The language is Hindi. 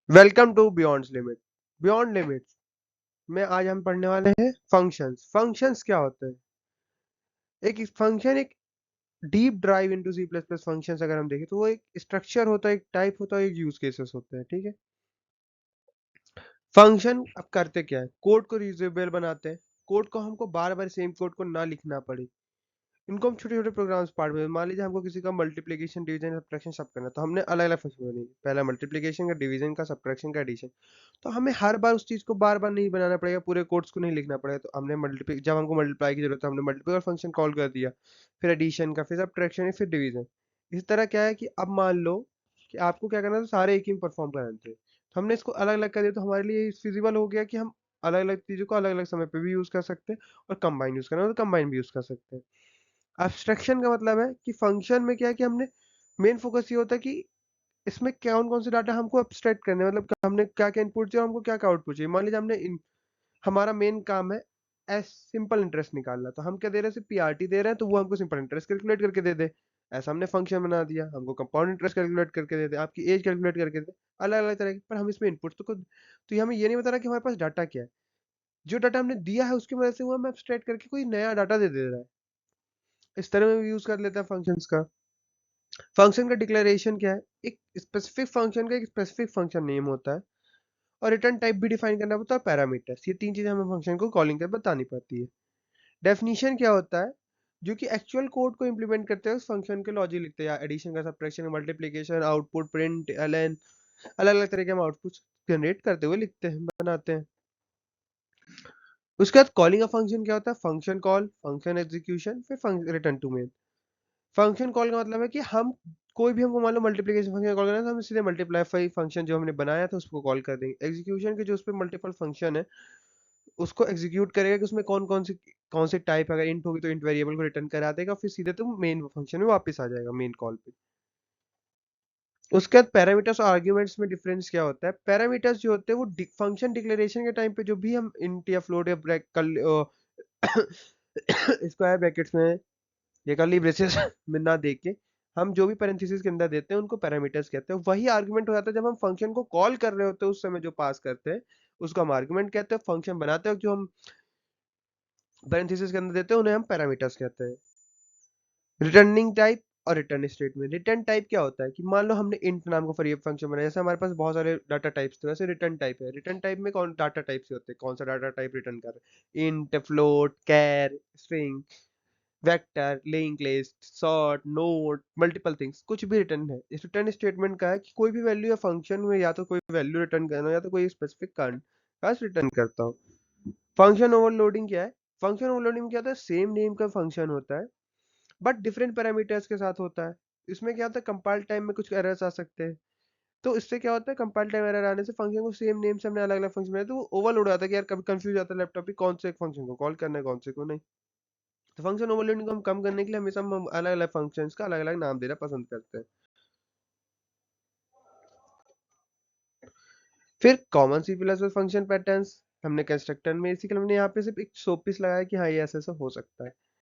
Welcome to beyond limit. Beyond limits में आज हम पढ़ने वाले हैं फंक्शंस। फंक्शंस क्या होते हैं? एक फंक्शन एक deep drive into C plus plus functions अगर हम देखें तो वो एक स्ट्रक्चर होता है, एक टाइप होता है, एक यूज केसेस होते हैं। ठीक है। फंक्शन अब करते क्या है? कोड को रीयूजेबल बनाते हैं। कोड को हमको बार बार सेम कोड को ना लिखना पड़े, इनको हम छोटे छोटे प्रोग्राम्स पार्ट में, मान लीजिए हमको किसी का मल्टीप्लिकेशन डिवीजन सब्ट्रैक्शन सब करना है, तो हमने अलग अलग फंक्शन बनाएंगे। पहला मल्टीप्लिकेशन का, डिवीजन का, सब्ट्रैक्शन का, एडिशन। तो हमें हर बार उस चीज को बार बार नहीं बनाना पड़ेगा, पूरे कोड्स को नहीं लिखना पड़ेगा। तो हमने मल्टीप्ली जब हमको मल्टीप्लाई की जरूरत है हमने मल्टीप्लाई फंक्शन कॉल कर दिया, फिर एडिशन का, फिर सब्ट्रैक्शन, फिर डिवीजन। इस तरह क्या है कि अब मान लो कि आपको क्या करना है, तो सारे एक ही में परफॉर्म कराने थे, तो हमने इसको अलग अलग कर दिया। तो हमारे लिए फिजिबल हो गया कि हम अलग अलग चीजों को अलग अलग समय पे भी यूज कर सकते हैं, और कंबाइन यूज करना है तो कंबाइन भी यूज कर सकते हैं। एब्स्ट्रैक्शन का मतलब है कि फंक्शन में क्या है कि हमने मेन फोकस ये होता है कि इसमें कौन कौन से डाटा हमको एब्स्ट्रैक्ट करने हैं, मतलब कि हमने क्या क्या इनपुट चाहिए और हमको क्या क्या आउटपुट चाहिए। मान लीजिए हमारा मेन काम है एस सिंपल इंटरेस्ट निकालना, तो हम क्या दे रहे हैं, सिर्फ पीआरटी दे रहे हैं, तो वो हमको सिंपल इंटरेस्ट कैलकुलेट करके दे दे। ऐसा हमने फंक्शन बना दिया। हमको कंपाउंड इंटरेस्ट कैलकुलेट करके दे दे, आपकी एज कैलकुलेट करके दे, अलग अलग तरह के। पर हम इसमें इनपुट तो ये हमें ये नहीं बता रहा कि हमारे पास डाटा क्या है। जो डाटा हमने दिया है उसकी वजह से वो हमें एब्स्ट्रैक्ट करके कोई नया डाटा दे दे रहा है। इस तरह में यूज कर लेते हैं फंक्शंस का। फंक्शन का डिक्लेरेशन क्या है? एक स्पेसिफिक फंक्शन का एक स्पेसिफिक फंक्शन नेम होता है, और रिटर्न टाइप भी डिफाइन करना होता है, पैरामीटर्स। ये तीन चीजें हमें फंक्शन को कॉलिंग करके बतानी पड़ती है। डेफिनेशन क्या होता है? जो कि एक्चुअल कोड को इंप्लीमेंट करते हैं उस फंक्शन के लॉजिक लिखते हैं, या एडिशन का, सब्ट्रैक्शन का, मल्टीप्लिकेशन, आउटपुट, प्रिंट, एलएन, अलग अलग तरह के हम आउटपुट जनरेट करते हुए लिखते हैं, बनाते हैं। उसके बाद कॉलिंग अ फंक्शन क्या होता है? फंक्शन कॉल, फंक्शन एग्जीक्यूशन, फिर return to main. Function call का मतलब है कि हम कोई भी हमको मान लो मल्टीप्लिकेशन फंक्शन कॉल करना है, तो हम सीधे मल्टीप्लाई फंक्शन जो हमने बनाया था उसको कॉल कर देंगे। एग्जीक्यूशन के जो उस पे मल्टीपल फंक्शन है उसको एग्जीक्यूट करेगा कि उसमें कौन से टाइप, अगर इंट होगी तो इंट वेरिएबल को रिटर्न करा देगा, फिर सीधे तुम मेन फंक्शन में वापस आ जाएगा, मेन कॉल पे। उसके बाद पैरामीटर्स और आर्ग्यूमेंट्स में डिफरेंस क्या होता है? पैरामीटर्स जो होते हैं वो फंक्शन डिक्लेरेशन के टाइम पे जो भी हम इंट या फ्लोट या ब्रैक स्क्वायर ब्रैकेट्स में या कर्ली ब्रेसेस में ना दे के हम जो भी पैरेंथेसिस के अंदर देते हैं उनको पैरामीटर्स कहते हैं। वही आर्गुमेंट हो जाता है जब हम फंक्शन को कॉल कर रहे होते हैं, उस समय जो पास करते हैं उसको हम आर्गुमेंट कहते हैं। फंक्शन बनाते हैं जो हम पैरेंथेसिस के अंदर देते हैं उन्हें हम पैरामीटर्स कहते हैं। रिटर्निंग टाइप और रिटर्न स्टेटमेंट। रिटर्न टाइप क्या होता है कि मान लो हमने इंट नाम का फॉर फंक्शन बनाया, जैसे हमारे पास बहुत सारे डाटा टाइप्स थे वैसे रिटर्न टाइप है। रिटर्न टाइप में कौन डाटा टाइप्स होते हैं, कौन सा डाटा टाइप रिटर्न कर रहे हैं? Int, float, char, string, vector, link list, sort, node, multiple things, कुछ भी रिटर्न है। इस रिटर्न स्टेटमेंट का है कि कोई भी वैल्यू या फंक्शन में या तो कोई वैल्यू रिटर्न करना हो या तो कोई स्पेसिफिक कास्ट रिटर्न करता हूँ। फंक्शन ओवरलोडिंग क्या है? फंक्शन ओवरलोडिंग में क्या होता है? सेम नेम का फंक्शन होता है बट डिफरेंट पैरामीटर्स के साथ होता है। इसमें क्या होता है, कंपाइल टाइम में कुछ एरर्स आ सकते हैं। तो इससे क्या होता है, कंपाइल टाइम एरर आने से फंक्शन को सेम नेम से हमने अलग अलग फंक्शन बनाया तो वो ओवरलोड हो जाता है कि यार कभी कंफ्यूज आता है लैपटॉप पे कौन से एक फंक्शन को कॉल करना है कौन से को नहीं। तो फंक्शन ओवरलोडिंग को हम कम करने के लिए हमेशा हम अलग अलग फंक्शंस का अलग अलग नाम देना पसंद करते हैं। फिर common C plus plus function patterns हमने कंस्ट्रक्टर में, इसी के लिए हमने यहाँ पे सिर्फ एक शोपीस लगाया कि हाँ ये ऐसा ऐसा हो सकता है।